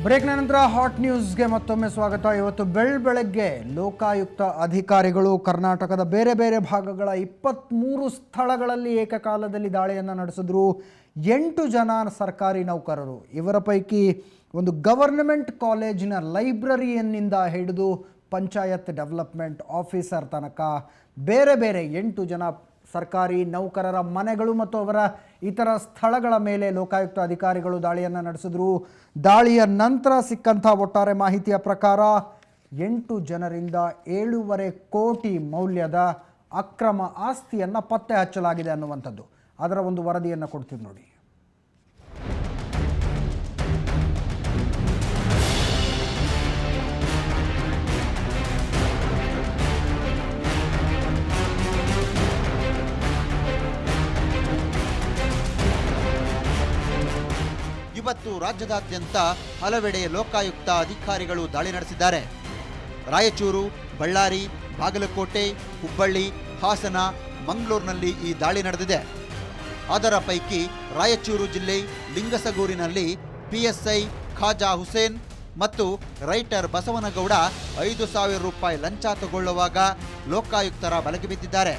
ಬ್ರೇಕ್ನ ನಂತರ ಹಾಟ್ ನ್ಯೂಸ್ಗೆ ಮತ್ತೊಮ್ಮೆ ಸ್ವಾಗತ. ಇವತ್ತು ಬೆಳಗ್ಗೆ ಲೋಕಾಯುಕ್ತ ಅಧಿಕಾರಿಗಳು ಕರ್ನಾಟಕದ ಬೇರೆ ಬೇರೆ ಭಾಗಗಳ 23 ಸ್ಥಳಗಳಲ್ಲಿ ಏಕಕಾಲದಲ್ಲಿ ದಾಳಿಯನ್ನು ನಡೆಸಿದ್ರು. 8 ಜನ ಸರ್ಕಾರಿ ನೌಕರರು, ಇವರ ಪೈಕಿ ಒಂದು ಗವರ್ನಮೆಂಟ್ ಕಾಲೇಜಿನ ಲೈಬ್ರರಿಯನ್ನಿಂದ ಹಿಡಿದು ಪಂಚಾಯತ್ ಡೆವಲಪ್ಮೆಂಟ್ ಆಫೀಸರ್ ತನಕ ಬೇರೆ ಬೇರೆ 8 ಜನ ಸರ್ಕಾರಿ ನೌಕರರ ಮನೆಗಳು ಮತ್ತು ಅವರ ಇತರ ಸ್ಥಳಗಳ ಮೇಲೆ ಲೋಕಾಯುಕ್ತ ಅಧಿಕಾರಿಗಳು ದಾಳಿಯನ್ನು ನಡೆಸಿದ್ರು. ದಾಳಿಯ ನಂತರ ಸಿಕ್ಕಂಥ ಒಟ್ಟಾರೆ ಮಾಹಿತಿಯ ಪ್ರಕಾರ 8 ಜನರಿಂದ 7.5 ಕೋಟಿ ಮೌಲ್ಯದ ಅಕ್ರಮ ಆಸ್ತಿಯನ್ನು ಪತ್ತೆ ಹಚ್ಚಲಾಗಿದೆ ಅನ್ನುವಂಥದ್ದು. ಅದರ ಒಂದು ವರದಿಯನ್ನು ಕೊಡ್ತೀವಿ ನೋಡಿ. ಇವತ್ತು ರಾಜ್ಯದಾದ್ಯಂತ ಹಲವೆಡೆ ಲೋಕಾಯುಕ್ತ ಅಧಿಕಾರಿಗಳು ದಾಳಿ ನಡೆಸಿದ್ದಾರೆ. ರಾಯಚೂರು, ಬಳ್ಳಾರಿ, ಬಾಗಲಕೋಟೆ, ಹುಬ್ಬಳ್ಳಿ, ಹಾಸನ, ಮಂಗಳೂರಿನಲ್ಲಿ ಈ ದಾಳಿ ನಡೆದಿದೆ. ಅದರ ಪೈಕಿ ರಾಯಚೂರು ಜಿಲ್ಲೆ ಲಿಂಗಸಗೂರಿನಲ್ಲಿ ಪಿಎಸ್ಐ ಖಾಜಾ ಹುಸೇನ್ ಮತ್ತು ರೈಟರ್ ಬಸವನಗೌಡ 5,000 ರೂಪಾಯಿ ಲಂಚ ತಗೊಳ್ಳುವಾಗ ಲೋಕಾಯುಕ್ತರ ಬಲೆಗೆ ಬಿದ್ದಿದ್ದಾರೆ.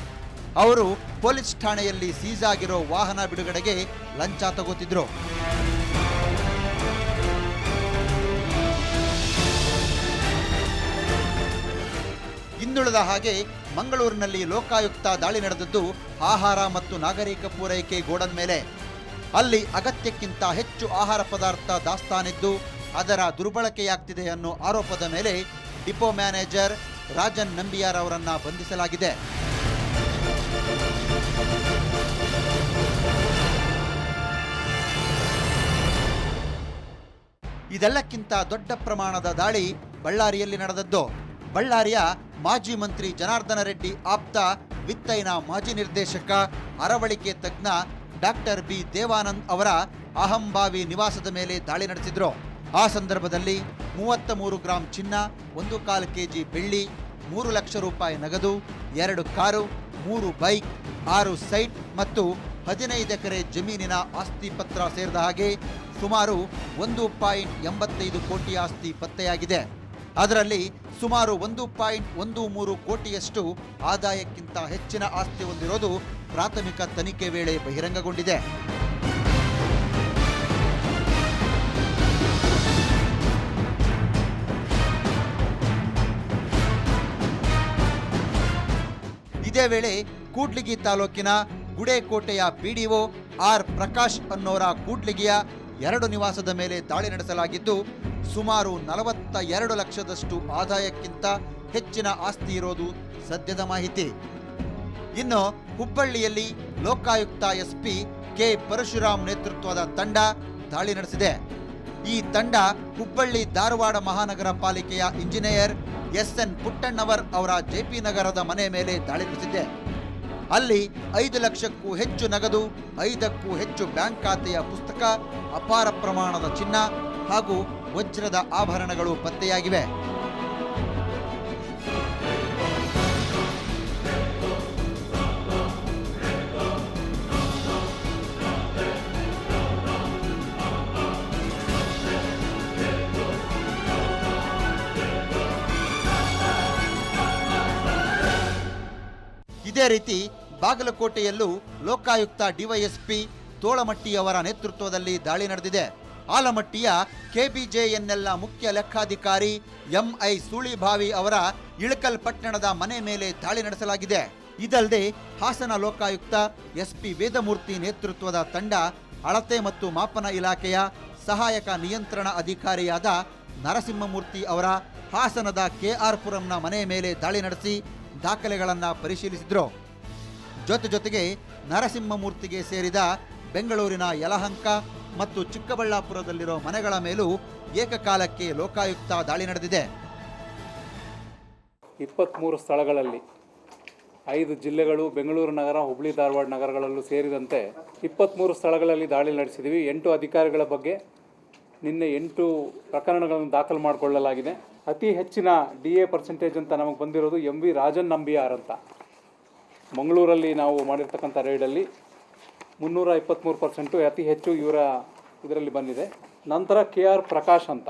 ಅವರು ಪೊಲೀಸ್ ಠಾಣೆಯಲ್ಲಿ ಸೀಸ್ ಆಗಿರೋ ವಾಹನ ಬಿಡುಗಡೆಗೆ ಲಂಚ ತಗೋತಿದ್ರು. ಇನ್ನುಳಿದ ಹಾಗೆ ಮಂಗಳೂರಿನಲ್ಲಿ ಲೋಕಾಯುಕ್ತ ದಾಳಿ ನಡೆದದ್ದು ಆಹಾರ ಮತ್ತು ನಾಗರಿಕ ಪೂರೈಕೆ ಗೋಡನ್ ಮೇಲೆ. ಅಲ್ಲಿ ಅಗತ್ಯಕ್ಕಿಂತ ಹೆಚ್ಚು ಆಹಾರ ಪದಾರ್ಥ ದಾಸ್ತಾನಿದ್ದು ಅದರ ದುರ್ಬಳಕೆಯಾಗ್ತಿದೆ ಅನ್ನೋ ಆರೋಪದ ಮೇಲೆ ಡಿಪೋ ಮ್ಯಾನೇಜರ್ ರಾಜನ್ ನಂಬಿಯಾರ್ ಅವರನ್ನ ಬಂಧಿಸಲಾಗಿದೆ. ಇದೆಲ್ಲಕ್ಕಿಂತ ದೊಡ್ಡ ಪ್ರಮಾಣದ ದಾಳಿ ಬಳ್ಳಾರಿಯಲ್ಲಿ ನಡೆದದ್ದು. ಬಳ್ಳಾರಿಯ ಮಾಜಿ ಮಂತ್ರಿ ಜನಾರ್ದನ ರೆಡ್ಡಿ ಆಪ್ತ, ವಿತ್ತೈನ ಮಾಜಿ ನಿರ್ದೇಶಕ, ಅರವಳಿಕೆ ತಜ್ಞ ಡಾಕ್ಟರ್ ಬಿ ದೇವಾನಂದ್ ಅವರ ಅಹಂಭಾವಿ ನಿವಾಸದ ಮೇಲೆ ದಾಳಿ ನಡೆಸಿದ್ರು. ಆ ಸಂದರ್ಭದಲ್ಲಿ 33 ಗ್ರಾಂ ಚಿನ್ನ, 1/4 ಕೆಜಿ ಬೆಳ್ಳಿ, 3 ಲಕ್ಷ ರೂಪಾಯಿ ನಗದು, 2 ಕಾರು, 3 ಬೈಕ್, 6 ಸೈಟ್ ಮತ್ತು 15 ಎಕರೆ ಜಮೀನಿನ ಆಸ್ತಿ ಪತ್ರ ಸೇರಿದ ಹಾಗೆ ಸುಮಾರು 1.85 ಕೋಟಿ ಆಸ್ತಿ ಪತ್ತೆಯಾಗಿದೆ. ಅದರಲ್ಲಿ ಸುಮಾರು 1.13 ಕೋಟಿಯಷ್ಟು ಆದಾಯಕ್ಕಿಂತ ಹೆಚ್ಚಿನ ಆಸ್ತಿ ಹೊಂದಿರೋದು ಪ್ರಾಥಮಿಕ ತನಿಖೆ ವೇಳೆ ಬಹಿರಂಗಗೊಂಡಿದೆ. ಇದೇ ವೇಳೆ ಕೂಡ್ಲಿಗಿ ತಾಲೂಕಿನ ಗುಡೇಕೋಟೆಯ ಪಿಡಿಒ ಆರ್ ಪ್ರಕಾಶ್ ಅನ್ನೋರ ಕೂಡ್ಲಿಗಿಯ 2 ನಿವಾಸದ ಮೇಲೆ ದಾಳಿ ನಡೆಸಲಾಗಿದ್ದು ಸುಮಾರು 42 ಲಕ್ಷದಷ್ಟು ಆದಾಯಕ್ಕಿಂತ ಹೆಚ್ಚಿನ ಆಸ್ತಿ ಇರೋದು ಸದ್ಯದ ಮಾಹಿತಿ. ಇನ್ನು ಹುಬ್ಬಳ್ಳಿಯಲ್ಲಿ ಲೋಕಾಯುಕ್ತ ಎಸ್ಪಿ ಕೆ ಪರಶುರಾಮ್ ನೇತೃತ್ವದ ತಂಡ ದಾಳಿ ನಡೆಸಿದೆ. ಈ ತಂಡ ಹುಬ್ಬಳ್ಳಿ ಧಾರವಾಡ ಮಹಾನಗರ ಪಾಲಿಕೆಯ ಇಂಜಿನಿಯರ್ ಎಸ್ಎನ್ ಪುಟ್ಟಣ್ಣವರ್ ಅವರ ಜೆಪಿ ನಗರದ ಮನೆ ಮೇಲೆ ದಾಳಿ ನಡೆಸಿದೆ. ಅಲ್ಲಿ 5 ಲಕ್ಷಕ್ಕೂ ಹೆಚ್ಚು ನಗದು, 5ಕ್ಕೂ ಹೆಚ್ಚು ಬ್ಯಾಂಕ್ ಖಾತೆಯ ಪುಸ್ತಕ, ಅಪಾರ ಪ್ರಮಾಣದ ಚಿನ್ನ ಹಾಗೂ ವಜ್ರದ ಆಭರಣಗಳು ಪತ್ತೆಯಾಗಿವೆ. ಇದೇ ರೀತಿ ಬಾಗಲಕೋಟೆಯಲ್ಲೂ ಲೋಕಾಯುಕ್ತ ಡಿವೈಎಸ್ಪಿ ತೋಳಮಟ್ಟಿ ಅವರ ನೇತೃತ್ವದಲ್ಲಿ ದಾಳಿ ನಡೆದಿದೆ. ಆಲಮಟ್ಟಿಯ ಕೆಬಿಜೆಎನ್ಎಲ್ನ ಮುಖ್ಯ ಲೆಕ್ಕಾಧಿಕಾರಿ ಎಂಐ ಸೂಳಿಭಾವಿ ಅವರ ಇಳಕಲ್ ಪಟ್ಟಣದ ಮನೆ ಮೇಲೆ ದಾಳಿ ನಡೆಸಲಾಗಿದೆ. ಇದಲ್ಲದೆ ಹಾಸನ ಲೋಕಾಯುಕ್ತ ಎಸ್ಪಿ ವೇದಮೂರ್ತಿ ನೇತೃತ್ವದ ತಂಡ ಅಳತೆ ಮತ್ತು ಮಾಪನ ಇಲಾಖೆಯ ಸಹಾಯಕ ನಿಯಂತ್ರಣ ಅಧಿಕಾರಿಯಾದ ನರಸಿಂಹಮೂರ್ತಿ ಅವರ ಹಾಸನದ ಕೆಆರ್ ಪುರಂನ ಮನೆ ಮೇಲೆ ದಾಳಿ ನಡೆಸಿ ದಾಖಲೆಗಳನ್ನು ಪರಿಶೀಲಿಸಿದ್ರು. ಜೊತೆಗೆ ನರಸಿಂಹಮೂರ್ತಿಗೆ ಸೇರಿದ ಬೆಂಗಳೂರಿನ ಯಲಹಂಕ ಮತ್ತು ಚಿಕ್ಕಬಳ್ಳಾಪುರದಲ್ಲಿರೋ ಮನೆಗಳ ಮೇಲೂ ಏಕಕಾಲಕ್ಕೆ ಲೋಕಾಯುಕ್ತ ದಾಳಿ ನಡೆದಿದೆ. 23 ಸ್ಥಳಗಳಲ್ಲಿ 5 ಜಿಲ್ಲೆಗಳು, ಬೆಂಗಳೂರು ನಗರ, ಹುಬ್ಬಳ್ಳಿ ಧಾರವಾಡ ನಗರಗಳಲ್ಲೂ ಸೇರಿದಂತೆ 23 ಸ್ಥಳಗಳಲ್ಲಿ ದಾಳಿ ನಡೆಸಿದ್ದೀವಿ. 8 ಅಧಿಕಾರಿಗಳ ಬಗ್ಗೆ ನಿನ್ನೆ 8 ಪ್ರಕರಣಗಳನ್ನು ದಾಖಲು ಮಾಡಿಕೊಳ್ಳಲಾಗಿದೆ. ಅತಿ ಹೆಚ್ಚಿನ DA ಪರ್ಸೆಂಟೇಜ್ ಅಂತ ನಮಗೆ ಬಂದಿರೋದು MV ರಾಜನ್ ನಂಬಿಯಾರ್ ಅಂತ. ಮಂಗಳೂರಲ್ಲಿ ನಾವು ಮಾಡಿರ್ತಕ್ಕಂಥ ರೈಡಲ್ಲಿ 323% ಅತಿ ಹೆಚ್ಚು ಇದರಲ್ಲಿ ಬಂದಿದೆ. ನಂತರ KR ಪ್ರಕಾಶ್ ಅಂತ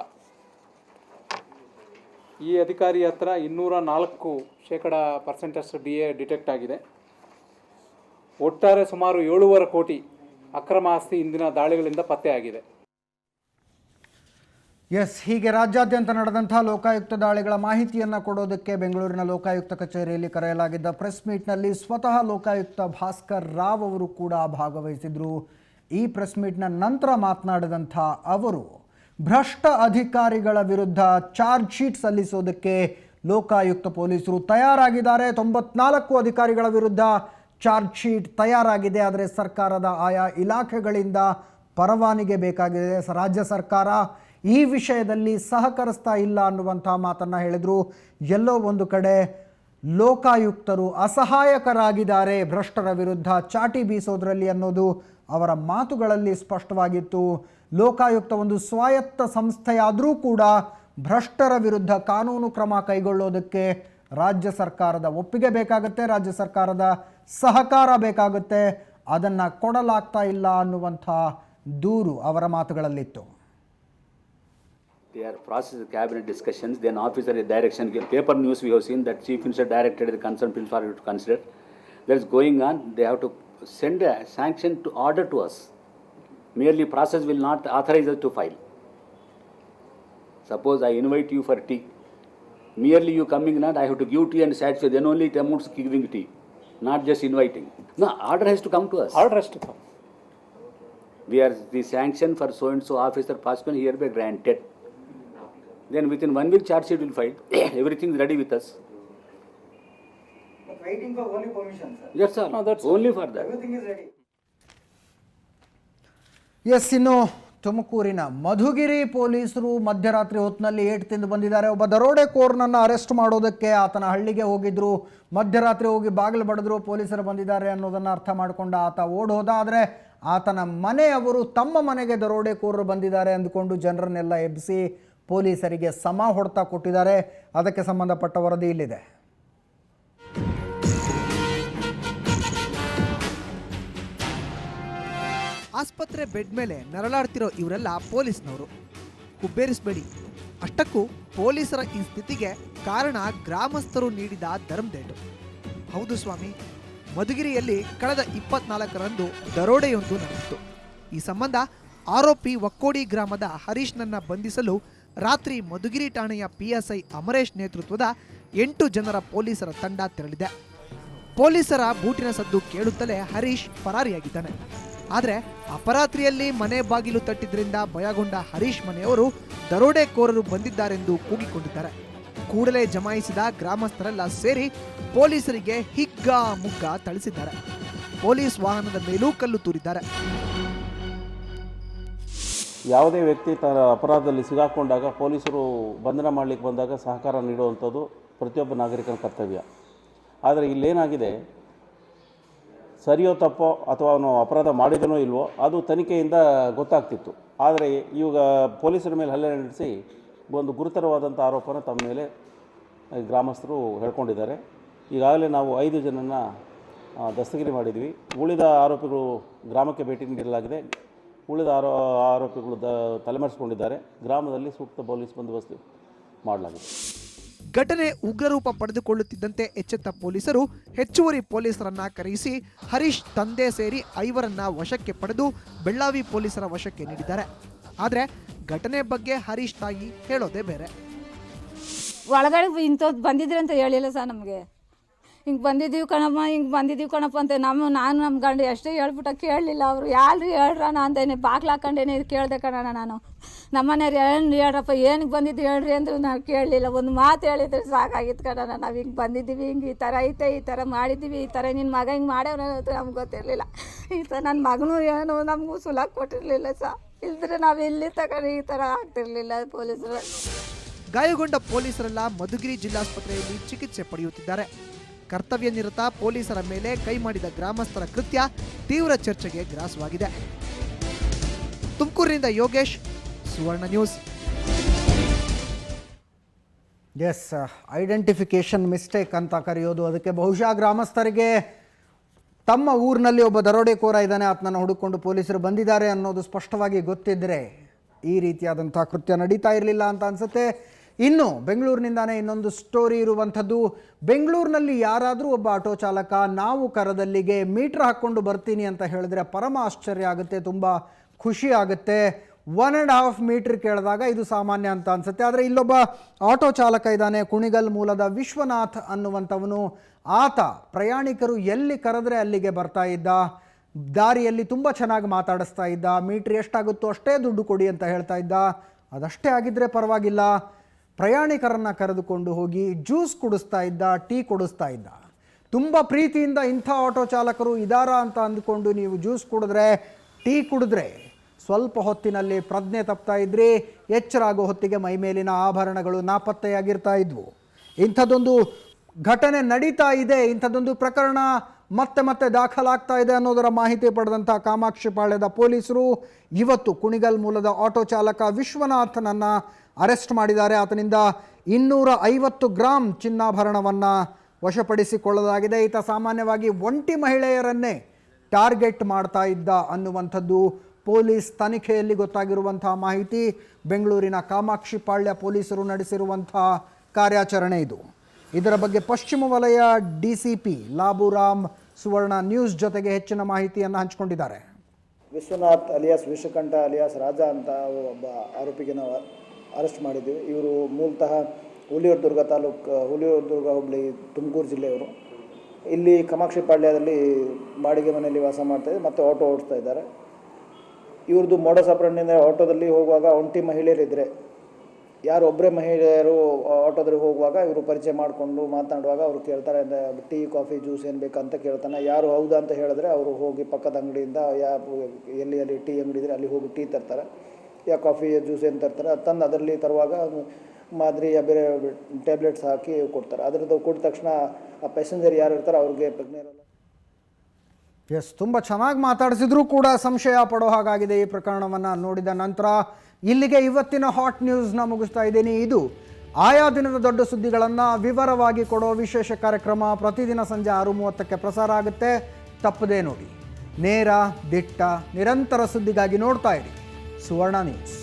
ಈ ಅಧಿಕಾರಿ ಹತ್ರ 204% DA ಡಿಟೆಕ್ಟ್ ಆಗಿದೆ. ಒಟ್ಟಾರೆ ಸುಮಾರು 7.5 ಕೋಟಿ ಅಕ್ರಮ ಆಸ್ತಿ ಇಂದಿನ ದಾಳಿಗಳಿಂದ ಪತ್ತೆಯಾಗಿದೆ. ಎಸ್, ಹೀಗೆ ರಾಜ್ಯಾದ್ಯಂತ ನಡೆದಂಥ ಲೋಕಾಯುಕ್ತ ದಾಳಿಗಳ ಮಾಹಿತಿಯನ್ನು ಕೊಡೋದಕ್ಕೆ ಬೆಂಗಳೂರಿನ ಲೋಕಾಯುಕ್ತ ಕಚೇರಿಯಲ್ಲಿ ಕರೆಯಲಾಗಿದ್ದ ಪ್ರೆಸ್ ಮೀಟ್ನಲ್ಲಿ ಸ್ವತಃ ಲೋಕಾಯುಕ್ತ ಭಾಸ್ಕರ್ ರಾವ್ ಅವರು ಕೂಡ ಭಾಗವಹಿಸಿದರು. ಈ ಪ್ರೆಸ್ ಮೀಟ್ನ ನಂತರ ಮಾತನಾಡಿದಂಥ ಅವರು ಭ್ರಷ್ಟ ಅಧಿಕಾರಿಗಳ ವಿರುದ್ಧ ಚಾರ್ಜ್ ಶೀಟ್ ಸಲ್ಲಿಸೋದಕ್ಕೆ ಲೋಕಾಯುಕ್ತ ಪೊಲೀಸರು ತಯಾರಾಗಿದ್ದಾರೆ. 94 ಅಧಿಕಾರಿಗಳ ವಿರುದ್ಧ ಚಾರ್ಜ್ ಶೀಟ್ ತಯಾರಾಗಿದೆ. ಆದರೆ ಸರ್ಕಾರದ ಆಯಾ ಇಲಾಖೆಗಳಿಂದ ಪರವಾನಗಿ ಬೇಕಾಗಿದೆ. ರಾಜ್ಯ ಸರ್ಕಾರ ಈ ವಿಷಯದಲ್ಲಿ ಸಹಕರಿಸ್ತಾ ಇಲ್ಲ ಅನ್ನುವಂಥ ಮಾತನ್ನು ಹೇಳಿದರು. ಎಲ್ಲೋ ಒಂದು ಕಡೆ ಲೋಕಾಯುಕ್ತರು ಅಸಹಾಯಕರಾಗಿದ್ದಾರೆ ಭ್ರಷ್ಟರ ವಿರುದ್ಧ ಚಾಟಿ ಬೀಸೋದ್ರಲ್ಲಿ ಅನ್ನೋದು ಅವರ ಮಾತುಗಳಲ್ಲಿ ಸ್ಪಷ್ಟವಾಗಿತ್ತು. ಲೋಕಾಯುಕ್ತ ಒಂದು ಸ್ವಾಯತ್ತ ಸಂಸ್ಥೆಯಾದರೂ ಕೂಡ ಭ್ರಷ್ಟರ ವಿರುದ್ಧ ಕಾನೂನು ಕ್ರಮ ಕೈಗೊಳ್ಳೋದಕ್ಕೆ ರಾಜ್ಯ ಸರ್ಕಾರದ ಒಪ್ಪಿಗೆ ಬೇಕಾಗುತ್ತೆ, ರಾಜ್ಯ ಸರ್ಕಾರದ ಸಹಕಾರ ಬೇಕಾಗುತ್ತೆ. ಅದನ್ನು ಕೊಡಲಾಗ್ತಾ ಇಲ್ಲ ಅನ್ನುವಂಥ ದೂರು ಅವರ ಮಾತುಗಳಲ್ಲಿತ್ತು. They are process cabinet discussions, then officer direction, paper news we have seen that chief minister directed the concerned bill for you to consider. That is going on. They have to send a sanction to order to us. Merely process will not authorize us to file. Suppose I invite you for tea. Merely you coming not, I have to give tea and satisfy, then only it amounts to giving tea, not just inviting. No, order has to come to us. Order has to come. We are the sanction for so and so officer possible hereby granted. Then within 1 week charge sheet will file. Everything is ready with us. But waiting for only permission, sir. That's all. No, that's only for that. Everything is ready. Yes, ಇನ್ನು ತುಮಕೂರಿನ ಮಧುಗಿರಿ ಪೊಲೀಸರು ಮಧ್ಯರಾತ್ರಿ ಹೊತ್ತಿನಲ್ಲಿ ಏಟು ತಿಂದು ಬಂದಿದ್ದಾರೆ. ಒಬ್ಬ ದರೋಡೆಕೋರನನ್ನು arrest ಮಾಡೋದಕ್ಕೆ ಆತನ ಹಳ್ಳಿಗೆ ಹೋಗಿದ್ರು. ಮಧ್ಯರಾತ್ರಿ ಹೋಗಿ ಬಾಗಿಲು ಬಡಿದ್ರು, ಪೊಲೀಸರು ಬಂದಿದ್ದಾರೆ ಅನ್ನೋದನ್ನು ಅರ್ಥ ಮಾಡಿಕೊಂಡ ಆತ ಓಡೋದ. ಆದರೆ ಆತನ ಮನೆಯವರು ತಮ್ಮ ಮನೆಗೆ ದರೋಡೆಕೋರರು ಬಂದಿದ್ದಾರೆ ಅಂದುಕೊಂಡು ಜನರನ್ನೆಲ್ಲ ಎಬ್ಬಿಸಿ ಪೊಲೀಸರಿಗೆ ಸಮ ಹೊಡೆತ ಕೊಟ್ಟಿದ್ದಾರೆ. ಅದಕ್ಕೆ ಸಂಬಂಧಪಟ್ಟ ವರದಿ ಇಲ್ಲಿದೆ. ಆಸ್ಪತ್ರೆ ಬೆಡ್ ಮೇಲೆ ನರಳಾಡ್ತಿರೋ ಇವರೆಲ್ಲ ಪೊಲೀಸ್ನವರು. ಹುಬ್ಬೇರಿಸಬೇಡಿ. ಅಷ್ಟಕ್ಕೂ ಪೊಲೀಸರ ಈ ಸ್ಥಿತಿಗೆ ಕಾರಣ ಗ್ರಾಮಸ್ಥರು ನೀಡಿದ ಧರ್ಮದೇಟು. ಹೌದು ಸ್ವಾಮಿ, ಮಧುಗಿರಿಯಲ್ಲಿ ಕಳೆದ 24ರಂದು ದರೋಡೆಯೊಂದು ನಡೆಯಿತು. ಈ ಸಂಬಂಧ ಆರೋಪಿ ಒಕ್ಕೋಡಿ ಗ್ರಾಮದ ಹರೀಶ್ನನ್ನ ಬಂಧಿಸಲು ರಾತ್ರಿ ಮಧುಗಿರಿ ಠಾಣೆಯ PSI ಅಮರೇಶ್ ನೇತೃತ್ವದ 8 ಜನರ ಪೊಲೀಸರ ತಂಡ ತೆರಳಿದೆ. ಪೊಲೀಸರ ಬೂಟಿನ ಸದ್ದು ಕೇಳುತ್ತಲೇ ಹರೀಶ್ ಪರಾರಿಯಾಗಿದ್ದಾನೆ. ಆದರೆ ಅಪರಾತ್ರಿಯಲ್ಲಿ ಮನೆ ಬಾಗಿಲು ತಟ್ಟಿದ್ರಿಂದ ಭಯಗೊಂಡ ಹರೀಶ್ ಮನೆಯವರು ದರೋಡೆಕೋರರು ಬಂದಿದ್ದಾರೆಂದು ಕೂಗಿಕೊಂಡಿದ್ದಾರೆ. ಕೂಡಲೇ ಜಮಾಯಿಸಿದ ಗ್ರಾಮಸ್ಥರೆಲ್ಲ ಸೇರಿ ಪೊಲೀಸರಿಗೆ ಹಿಗ್ಗ ಮುಗ್ಗ ಥಳಿಸಿದ್ದಾರೆ. ಪೊಲೀಸ್ ವಾಹನದ ಮೇಲೂ ಕಲ್ಲು ತೂರಿದ್ದಾರೆ. ಯಾವುದೇ ವ್ಯಕ್ತಿ ತನ್ನ ಅಪರಾಧದಲ್ಲಿ ಸಿಗಾಕೊಂಡಾಗ ಪೊಲೀಸರು ಬಂಧನ ಮಾಡಲಿಕ್ಕೆ ಬಂದಾಗ ಸಹಕಾರ ನೀಡುವಂಥದ್ದು ಪ್ರತಿಯೊಬ್ಬ ನಾಗರಿಕನ ಕರ್ತವ್ಯ. ಆದರೆ ಇಲ್ಲೇನಾಗಿದೆ, ಸರಿಯೋ ತಪ್ಪೋ ಅಥವಾ ಅವನು ಅಪರಾಧ ಮಾಡಿದನೋ ಇಲ್ವೋ ಅದು ತನಿಖೆಯಿಂದ ಗೊತ್ತಾಗ್ತಿತ್ತು. ಆದರೆ ಇವಾಗ ಪೊಲೀಸರ ಮೇಲೆ ಹಲ್ಲೆ ನಡೆಸಿ ಒಂದು ಗುರುತರವಾದಂಥ ಆರೋಪನ ತಮ್ಮ ಮೇಲೆ ಗ್ರಾಮಸ್ಥರು ಹೇಳ್ಕೊಂಡಿದ್ದಾರೆ. ಈಗಾಗಲೇ ನಾವು 5 ಜನನ ದಸ್ತಗಿರಿ ಮಾಡಿದ್ವಿ. ಉಳಿದ ಆರೋಪಿಗಳು ಗ್ರಾಮಕ್ಕೆ ಭೇಟಿ ನೀಡಲಾಗಿದೆ. ಉಳಿದ ಆರೋಪಿಗಳು ತಲೆಮರೆಸಿಕೊಂಡಿದ್ದಾರೆ. ಗ್ರಾಮದಲ್ಲಿ ಸೂಕ್ತ ಪೊಲೀಸ್ ಬಂದೋಬಸ್ತ್ ಮಾಡಲಾಗಿದೆ. ಘಟನೆ ಉಗ್ರರೂಪ ಪಡೆದುಕೊಳ್ಳುತ್ತಿದ್ದಂತೆ ಎಚ್ಚೆತ್ತ ಪೊಲೀಸರು ಹೆಚ್ಚುವರಿ ಪೊಲೀಸರನ್ನ ಕರೆಯಿಸಿ ಹರೀಶ್ ತಂದೆ ಸೇರಿ 5ರನ್ನ ವಶಕ್ಕೆ ಪಡೆದು ಬೆಳ್ಳಾವಿ ಪೊಲೀಸರ ವಶಕ್ಕೆ ನೀಡಿದ್ದಾರೆ. ಆದರೆ ಘಟನೆ ಬಗ್ಗೆ ಹರೀಶ್ ತಾಯಿ ಹೇಳೋದೇ ಬೇರೆ. ಒಳಗಡೆ ಇಂಥದ್ದು ಬಂದಿದ್ರಿ ಅಂತ ಹೇಳಿಲ್ಲ ಸರ್ ನಮಗೆ. ಹಿಂಗೆ ಬಂದಿದ್ದೀವಿ ಕಣಪ್ಪ ಅಂತ ನಾನು ನಮ್ಮ ಗಂಡ ಎಷ್ಟೇ ಹೇಳ್ಬಿಟ್ಟ ಕೇಳಲಿಲ್ಲ. ಅವರು ಯಾರು ಹೇಳ್ರಣ ಅಂದೇನೆ ಬಾಗ್ಲು ಹಾಕೊಂಡೇನೆ ಕೇಳಿದೆ ಕಣಣ್ಣ. ನಾನು ನಮ್ಮನೆಯವ್ರು ಏನು ಹೇಳ್ರಪ್ಪ ಏನಕ್ಕೆ ಬಂದಿದ್ದು ಹೇಳ್ರಿ ಅಂದರು. ನಾವು ಕೇಳಲಿಲ್ಲ. ಒಂದು ಮಾತು ಹೇಳಿದ್ರೆ ಸಾಕಾಗಿತ್ತು ಕಣಣ್ಣ. ನಾವು ಹಿಂಗೆ ಬಂದಿದ್ದೀವಿ, ಹಿಂಗೆ ಈ ಥರ ಐತೆ, ಈ ಥರ ಮಾಡಿದ್ದೀವಿ, ಈ ಥರ ನಿನ್ನ ಮಗ ಹಿಂಗೆ ಮಾಡ್ಯವ್ರ ನಮ್ಗೆ ಗೊತ್ತಿರಲಿಲ್ಲ. ಈ ಥರ ನನ್ನ ಮಗನೂ ಏನು ನಮಗೂ ಸುಲಭ ಕೊಟ್ಟಿರಲಿಲ್ಲ ಸರ್. ಇಲ್ದ್ರೆ ನಾವು ಇಲ್ಲಿ ತಗೊಂಡು ಈ ಥರ ಆಗ್ತಿರ್ಲಿಲ್ಲ ಪೊಲೀಸರು. ಗಾಯಗೊಂಡ ಪೊಲೀಸರೆಲ್ಲ ಮಧುಗಿರಿ ಜಿಲ್ಲಾಸ್ಪತ್ರೆಯಲ್ಲಿ ಚಿಕಿತ್ಸೆ ಪಡೆಯುತ್ತಿದ್ದಾರೆ. ಕರ್ತವ್ಯ ನಿರತ ಪೊಲೀಸರ ಮೇಲೆ ಕೈ ಮಾಡಿದ ಗ್ರಾಮಸ್ಥರ ಕೃತ್ಯ ತೀವ್ರ ಚರ್ಚೆಗೆ ಗ್ರಾಸವಾಗಿದೆ. ತುಮಕೂರಿನಿಂದ ಯೋಗೇಶ್, ಸುವರ್ಣ ನ್ಯೂಸ್. ಎಸ್, ಐಡೆಂಟಿಫಿಕೇಷನ್ ಮಿಸ್ಟೇಕ್ ಅಂತ ಕರೆಯೋದು. ಅದಕ್ಕೆ ಬಹುಶಃ ಗ್ರಾಮಸ್ಥರಿಗೆ ತಮ್ಮ ಊರಿನಲ್ಲಿ ಒಬ್ಬ ದರೋಡೆಕೋರ ಇದ್ದಾನೆ, ಆತನನ್ನು ಹುಡುಕೊಂಡು ಪೊಲೀಸರು ಬಂದಿದ್ದಾರೆ ಅನ್ನೋದು ಸ್ಪಷ್ಟವಾಗಿ ಗೊತ್ತಿದ್ದರೆ ಈ ರೀತಿಯಾದಂಥ ಕೃತ್ಯ ನಡೀತಾ ಇರಲಿಲ್ಲ ಅಂತ ಅನಿಸುತ್ತೆ. ಇನ್ನು ಬೆಂಗಳೂರಿನಿಂದಾನೇ ಇನ್ನೊಂದು ಸ್ಟೋರಿ ಇರುವಂಥದ್ದು. ಬೆಂಗಳೂರಿನಲ್ಲಿ ಯಾರಾದರೂ ಒಬ್ಬ ಆಟೋ ಚಾಲಕ ನಾವು ಕರದಲ್ಲಿಗೆ ಮೀಟ್ರ್ ಹಾಕ್ಕೊಂಡು ಬರ್ತೀನಿ ಅಂತ ಹೇಳಿದ್ರೆ ಪರಮ ಆಶ್ಚರ್ಯ ಆಗುತ್ತೆ, ತುಂಬ ಖುಷಿ ಆಗುತ್ತೆ. 1.5 ಮೀಟ್ರ್ ಕೇಳಿದಾಗ ಇದು ಸಾಮಾನ್ಯ ಅಂತ ಅನಿಸುತ್ತೆ. ಆದರೆ ಇಲ್ಲೊಬ್ಬ ಆಟೋ ಚಾಲಕ ಇದ್ದಾನೆ, ಕುಣಿಗಲ್ ಮೂಲದ ವಿಶ್ವನಾಥ್ ಅನ್ನುವಂಥವನು. ಆತ ಪ್ರಯಾಣಿಕರು ಎಲ್ಲಿ ಕರೆದ್ರೆ ಅಲ್ಲಿಗೆ ಬರ್ತಾ ಇದ್ದ, ದಾರಿಯಲ್ಲಿ ತುಂಬ ಚೆನ್ನಾಗಿ ಮಾತಾಡಿಸ್ತಾ ಇದ್ದ, ಮೀಟ್ರ್ ಎಷ್ಟಾಗುತ್ತೋ ಅಷ್ಟೇ ದುಡ್ಡು ಕೊಡಿ ಅಂತ ಹೇಳ್ತಾ ಇದ್ದ. ಅದಷ್ಟೇ ಆಗಿದ್ದರೆ ಪರವಾಗಿಲ್ಲ, ಪ್ರಯಾಣಿಕರನ್ನು ಕರೆದುಕೊಂಡು ಹೋಗಿ ಜ್ಯೂಸ್ ಕುಡಿಸ್ತಾ ಇದ್ದ, ಟೀ ಕೊಡಿಸ್ತಾ ಇದ್ದ. ತುಂಬ ಪ್ರೀತಿಯಿಂದ ಇಂಥ ಆಟೋ ಚಾಲಕರು ಇದ್ದಾರಾ ಅಂತ ಅಂದ್ಕೊಂಡು ನೀವು ಜ್ಯೂಸ್ ಕುಡಿದ್ರೆ, ಟೀ ಕುಡಿದ್ರೆ ಸ್ವಲ್ಪ ಹೊತ್ತಿನಲ್ಲಿ ಪ್ರಜ್ಞೆ ತಪ್ತಾ ಇದ್ರಿ. ಎಚ್ಚರ ಆಗೋ ಹೊತ್ತಿಗೆ ಮೈಮೇಲಿನ ಆಭರಣಗಳು ನಾಪತ್ತೆಯಾಗಿರ್ತಾ ಇದ್ವು. ಇಂಥದ್ದೊಂದು ಘಟನೆ ನಡೀತಾ ಇದೆ, ಇಂಥದ್ದೊಂದು ಪ್ರಕರಣ ಮತ್ತೆ ಮತ್ತೆ ದಾಖಲಾಗ್ತಾ ಇದೆ ಅನ್ನೋದರ ಮಾಹಿತಿ ಪಡೆದಂಥ ಕಾಮಾಕ್ಷಿಪಾಳ್ಯದ ಪೊಲೀಸರು ಇವತ್ತು ಕುಣಿಗಲ್ ಮೂಲದ ಆಟೋ ಚಾಲಕ ವಿಶ್ವನಾಥನನ್ನು ಅರೆಸ್ಟ್ ಮಾಡಿದ್ದಾರೆ. ಆತನಿಂದ 250 ಗ್ರಾಂ ಚಿನ್ನಾಭರಣವನ್ನು ವಶಪಡಿಸಿಕೊಳ್ಳಲಾಗಿದೆ. ಈತ ಸಾಮಾನ್ಯವಾಗಿ ಒಂಟಿ ಮಹಿಳೆಯರನ್ನೇ ಟಾರ್ಗೆಟ್ ಮಾಡ್ತಾ ಇದ್ದ ಅನ್ನುವಂಥದ್ದು ಪೊಲೀಸ್ ತನಿಖೆಯಲ್ಲಿ ಗೊತ್ತಾಗಿರುವಂಥ ಮಾಹಿತಿ. ಬೆಂಗಳೂರಿನ ಕಾಮಾಕ್ಷಿಪಾಳ್ಯ ಪೊಲೀಸರು ನಡೆಸಿರುವಂಥ ಕಾರ್ಯಾಚರಣೆ ಇದು. ಇದರ ಬಗ್ಗೆ ಪಶ್ಚಿಮ ವಲಯ DCP ಲಾಬುರಾಮ್ ಸುವರ್ಣ ನ್ಯೂಸ್ ಜೊತೆಗೆ ಹೆಚ್ಚಿನ ಮಾಹಿತಿಯನ್ನು ಹಂಚಿಕೊಂಡಿದ್ದಾರೆ. ವಿಶ್ವನಾಥ್ ಅಲಿಯಾಸ್ ವಿಶ್ವಕಂಠ ಅಲಿಯಾಸ್ ರಾಜ ಅಂತ ಒಬ್ಬ ಆರೋಪಿಗೆ ನಾವು ಅರೆಸ್ಟ್ ಮಾಡಿದ್ದೀವಿ. ಇವರು ಮೂಲತಃ ಹುಲಿಯೂರುದುರ್ಗ ತಾಲೂಕು, ಹುಲಿಯೂರುದುರ್ಗ ಹೋಬಳಿ, ತುಮಕೂರು ಜಿಲ್ಲೆಯವರು. ಇಲ್ಲಿ ಕಾಮಾಕ್ಷಿಪಾಳ್ಯದಲ್ಲಿ ಬಾಡಿಗೆ ಮನೆಯಲ್ಲಿ ವಾಸ ಮಾಡ್ತಾಯಿದ್ದಾರೆ ಮತ್ತು ಆಟೋ ಓಡಿಸ್ತಾ ಇದ್ದಾರೆ. ಇವ್ರದ್ದು ಮೋಡಸ್ ಆಪರೇಂಡಿಂದ ಆಟೋದಲ್ಲಿ ಹೋಗುವಾಗ ಒಂಟಿ ಮಹಿಳೆಯರಿದ್ದರೆ, ಯಾರು ಒಬ್ಬರೇ ಮಹಿಳೆಯರು ಆಟೋದಲ್ಲಿ ಹೋಗುವಾಗ ಇವರು ಪರಿಚಯ ಮಾಡಿಕೊಂಡು ಮಾತನಾಡುವಾಗ ಅವರು ಕೇಳ್ತಾರೆ, ಟೀ ಕಾಫಿ ಜ್ಯೂಸ್ ಏನು ಬೇಕಂತ ಕೇಳ್ತಾನೆ. ಯಾರು ಹೌದಾ ಅಂತ ಹೇಳಿದ್ರೆ ಅವರು ಹೋಗಿ ಪಕ್ಕದ ಅಂಗಡಿಯಿಂದ ಎಲ್ಲಿ ಟೀ ಅಂಗಡಿ ಇದ್ದರೆ ಅಲ್ಲಿ ಹೋಗಿ ಟೀ ತರ್ತಾರೆ, ಯಾ ಕಾಫಿ ಜ್ಯೂಸ್ ಏನು ತರ್ತಾರೆ. ಅದು ತಂದು ಅದರಲ್ಲಿ ತರುವಾಗ ಮಾದರಿಯ ಬೇರೆ ಟ್ಯಾಬ್ಲೆಟ್ಸ್ ಹಾಕಿ ಕೊಡ್ತಾರೆ. ಅದರದ್ದು ಕೊಟ್ಟ ತಕ್ಷಣ ಆ ಪ್ಯಾಸೆಂಜರ್ ಯಾರು ಇರ್ತಾರೆ ಅವ್ರಿಗೆ ಪ್ರಜ್ಞೆ ಇರೋಲ್ಲ. ಎಸ್, ತುಂಬ ಚೆನ್ನಾಗಿ ಮಾತಾಡಿಸಿದ್ರೂ ಕೂಡ ಸಂಶಯ ಪಡೋ ಹಾಗಾಗಿದೆ ಈ ಪ್ರಕರಣವನ್ನು ನೋಡಿದ ನಂತರ. ಇಲ್ಲಿಗೆ ಇವತ್ತಿನ ಹಾಟ್ ನ್ಯೂಸ್ನ ಮುಗಿಸ್ತಾ ಇದ್ದೀನಿ. ಇದು ಆಯಾ ದಿನದ ದೊಡ್ಡ ಸುದ್ದಿಗಳನ್ನು ವಿವರವಾಗಿ ಕೊಡೋ ವಿಶೇಷ ಕಾರ್ಯಕ್ರಮ. ಪ್ರತಿದಿನ ಸಂಜೆ 6:30ಕ್ಕೆ ಪ್ರಸಾರ ಆಗುತ್ತೆ, ತಪ್ಪದೇ ನೋಡಿ. ನೇರ, ದಿಟ್ಟ, ನಿರಂತರ ಸುದ್ದಿಗಾಗಿ ನೋಡ್ತಾ ಇರಿ ಸುವರ್ಣ ನ್ಯೂಸ್.